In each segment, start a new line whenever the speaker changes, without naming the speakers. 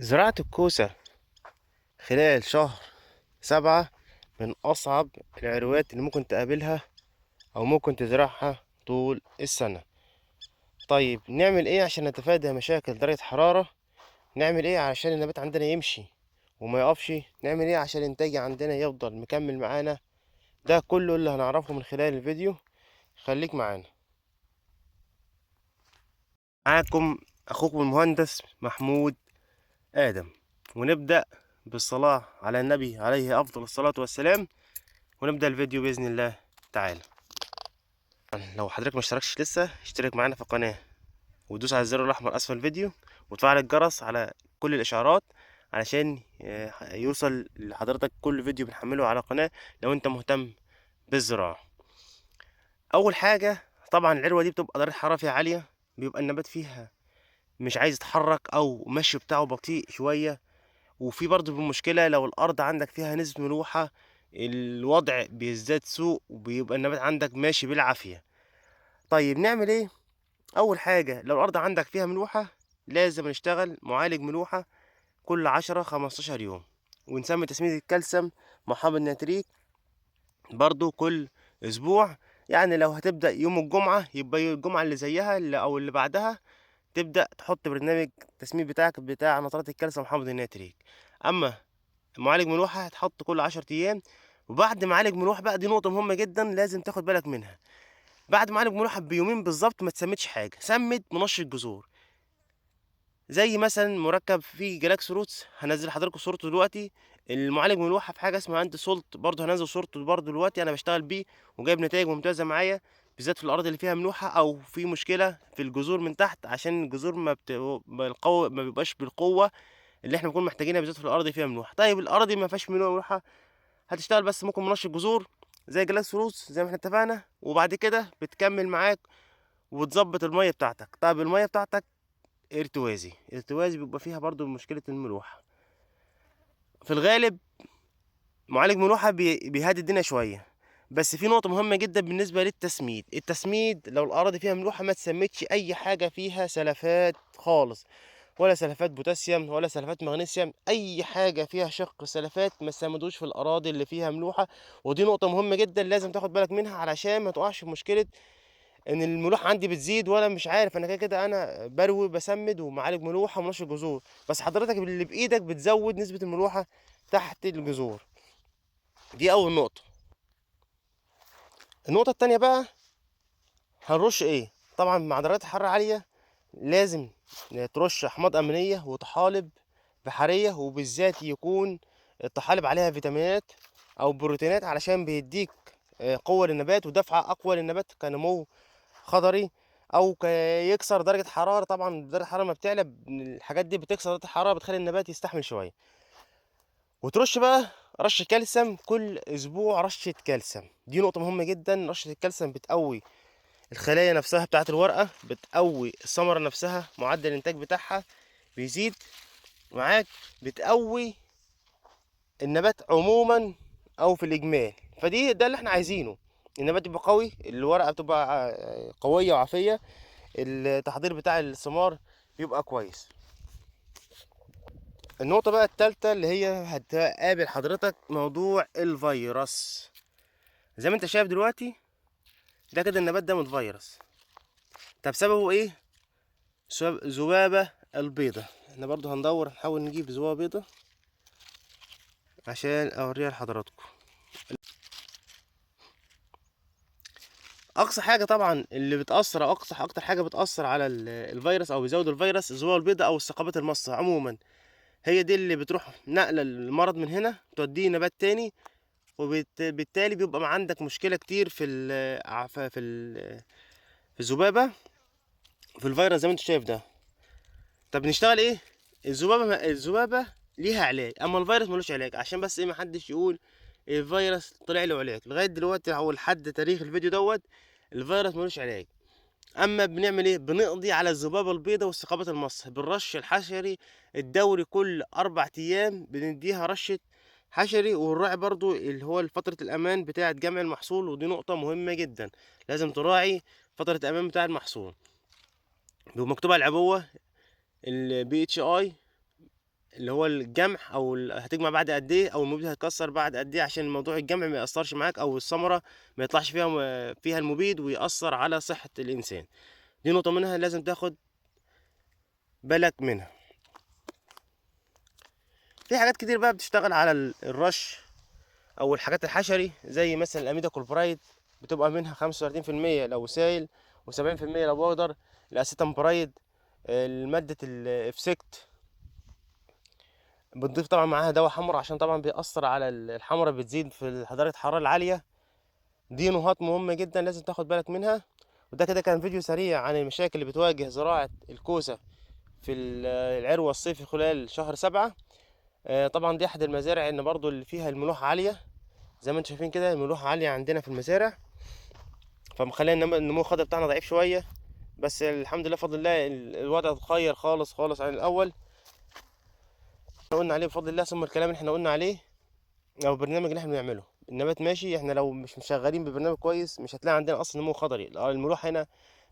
زراعة الكوسة خلال شهر 7 من أصعب العروات اللي ممكن تقابلها أو ممكن تزرعها طول السنة. طيب نعمل إيه عشان نتفادى مشاكل درجة حرارة؟ نعمل إيه عشان النبات عندنا يمشي وما يقفش؟ نعمل إيه عشان الإنتاج عندنا يفضل مكمل معانا؟ ده كله اللي هنعرفه من خلال الفيديو. خليك معانا. معاكم أخوكم المهندس محمود آدم، ونبدأ بالصلاة على النبي عليه أفضل الصلاة والسلام، ونبدأ الفيديو بإذن الله تعالى. لو حضرتك ما اشتركتش لسه، اشترك معانا في القناة ودوس على الزر الأحمر أسفل الفيديو وتفعل الجرس على كل الإشعارات علشان يوصل لحضرتك كل فيديو بنحمله على القناة لو أنت مهتم بالزراعة. أول حاجة طبعا العروة دي بتبقى درجة حرارة فيها عالية، بيبقى النبات فيها مش عايز يتحرك أو مشي بتاعه بطيء شوية. وفي برضه المشكلة لو الأرض عندك فيها نسبة ملوحة، الوضع بيزداد سوء وبيبقى النبات عندك ماشي بالعافية. طيب نعمل ايه؟ اول حاجة لو الارض عندك فيها ملوحة لازم نشتغل معالج ملوحة كل 10 15 يوم، ونسمي تسميد الكالسيوم محمض نيتريك برضو كل اسبوع. يعني لو هتبدأ يوم الجمعة يبقى الجمعة اللي زيها او اللي بعدها تبدأ تحط برنامج التسميد بتاعك بتاع نترات الكالسيوم محمض النيتريك. اما معالج ملوحة هتحط كل 10 ايام. وبعد معالج ملوحة بقى، دي نقطة مهمة جدا لازم تاخد بالك منها، بعد ما اعالج ملوحة بيومين بالظبط ما تسمدش حاجه، سمد منشط جذور زي مثلا مركب فيه جلاكس روتس، هنزل حضراتكم صورته دلوقتي. المعالج ملوحة في حاجه اسمها انتي سولت برضه هنزل صورته برضه دلوقتي، انا بشتغل بيه وجايب نتائج ممتازه معايا، بالذات في الارض اللي فيها ملوحه او في مشكله في الجذور من تحت، عشان الجذور ما بيبقاش بالقوه اللي احنا بنكون محتاجينها، بالذات في الارض اللي فيها ملوحه. طيب الارض اللي ما فيهاش ملوحه هتشتغل بس ممكن منشط جذور زي جلاكس روتس زي ما احنا اتفقنا، وبعد كده بتكمل معاك وتظبط الميه بتاعتك. طب الميه بتاعتك ارتوازي بيبقى فيها برضو مشكله الملوحه في الغالب. معالج ملوحه بيهدي الدنيا شويه. بس في نقطه مهمه جدا بالنسبه للتسميد، التسميد لو الارض فيها ملوحه ما تسمدش اي حاجه فيها سلفات خالص، ولا سلفات بوتاسيوم ولا سلفات مغنيسيوم، اي حاجه فيها شق سلفات ما تسمدوش في الاراضي اللي فيها ملوحه. ودي نقطه مهمه جدا لازم تاخد بالك منها علشان ما تقعش في مشكله ان الملوحه عندي بتزيد وانا مش عارف، انا كده كده انا بروي بسمد ومعالج ملوحه ومنشر جذور، بس حضرتك اللي بايدك بتزود نسبه الملوحه تحت الجذور. دي اول نقطه. النقطه التانية بقى، هنرش ايه؟ طبعا مع درجات الحراره عاليه لازم ترش احماض امينيه وطحالب بحريه، وبالذات يكون الطحالب عليها فيتامينات او بروتينات علشان بيديك قوه للنبات ودفعه اقوى للنبات كنمو خضري، او يكسر درجه حراره. طبعا درجه الحراره ما بتعلى الحاجات دي بتكسر درجه الحراره، بتخلي النبات يستحمل شويه. وترش بقى رش كالسيوم كل اسبوع، رشه كالسيوم دي نقطه مهمه جدا. رشه الكالسيوم بتقوي الخلايا نفسها بتاعه الورقه، بتقوي الثمره نفسها، معدل الانتاج بتاعها بيزيد معاك، بتقوي النبات عموما او في الاجمال. ده اللي احنا عايزينه، النبات يبقى قوي، الورقه بتبقى قويه وعافيه، التحضير بتاع الثمار بيبقى كويس. النقطة بقى التالتة اللي هي هتقابل حضرتك موضوع الفيروس. زي ما انت شايف دلوقتي ده كده النبات ده متفيروس. طب سببه ايه؟ سبب ذبابة البيضة. احنا برضو هندور نحاول نجيب ذبابة بيضة عشان اوريها لحضراتكم. اقصى حاجة طبعا اللي بتأثر، اكتر حاجة بتأثر على الفيروس او بيزود الفيروس الذبابة البيضاء او الثقبات المصة عموما. هي دي اللي بتروح نقلة المرض من هنا توديه نبات تاني، وبالتالي بيبقى عندك مشكلة كتير في الذبابة، في الفيروس زي ما انت شايف ده. طب نشتغل ايه؟ الذبابة ليها علاج، اما الفيروس ملوش علاج، عشان بس ايه محدش يقول الفيروس طلع له علاج. لغاية دلوقتي او لحد تاريخ الفيديو دوت الفيروس ملوش علاج. اما بنعمل ايه؟ بنقضي على الذبابة البيضاء والثقبات المص بالرش الحشري الدوري كل 4 ايام، بنديها رشة حشري. والراعي برضو اللي هو فترة الأمان بتاعة جمع المحصول، ودي نقطة مهمة جدا لازم تراعي فترة الأمان بتاع المحصول. بيبقى مكتوب على العبوة البي اتش اي اللي هو الجمح او هتجمع بعد قد ايه، او المبيد هيتكسر بعد قد ايه، عشان موضوع الجمع ما ياثرش معاك، او الثمره ما يطلعش فيها المبيد ويأثر على صحه الانسان. دي نقطه منها لازم تاخد بالك منها. في حاجات كتير بقى بتشتغل على الرش او الحاجات الحشري، زي مثلا الاميدا كلوبرايد، بتبقى منها 35% لو سائل و70% لو بودر. الاسيتام برايد، مادة الافسكت، بتضيف طبعا معاها دواء حمر، عشان طبعا بيأثر على الحمرة، بتزيد في درجة الحرارة العالية. دي نقاط مهمة جدا لازم تاخد بالك منها. وده كده كان فيديو سريع عن المشاكل اللي بتواجه زراعة الكوسة في العروة الصيفي خلال شهر 7. طبعا دي احد المزارع ان برضو اللي فيها الملوحة عالية، زي ما انتم شايفين كده الملوحة عالية عندنا في المزارع، فمخلينا النمو الخضري بتاعنا ضعيف شوية. بس الحمد لله بفضل الله الوضع اتغير خالص خالص عن الأول. احنا قلنا عليه بفضل الله، ثم الكلام اللي احنا قلنا عليه او البرنامج اللي احنا بنعمله النبات ماشي. احنا لو مش مشغلين ببرنامج كويس مش هتلاقي عندنا اصلا نمو خضري. الملوحة هنا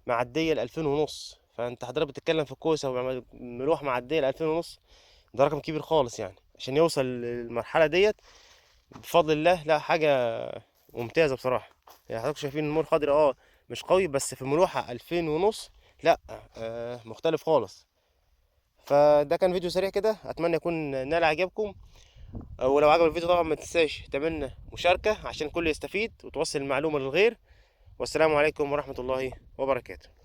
معدية ل2500، فانت حضرتك بتتكلم في الكوسة وملوحة معدية ل2500، ده رقم كبير خالص يعني. عشان يوصل للمرحلة ديت بفضل الله، لا حاجة ممتازة بصراحة. يعني حضرتك شايفين النمو الخضري مش قوي، بس في ملوحة 2500 لا مختلف خالص. فده كان فيديو سريع كده، اتمنى يكون نال اعجابكم. ولو عجب الفيديو طبعا ما تنساش تعملنا مشاركة عشان الكل يستفيد وتوصل المعلومة للغير. والسلام عليكم ورحمة الله وبركاته.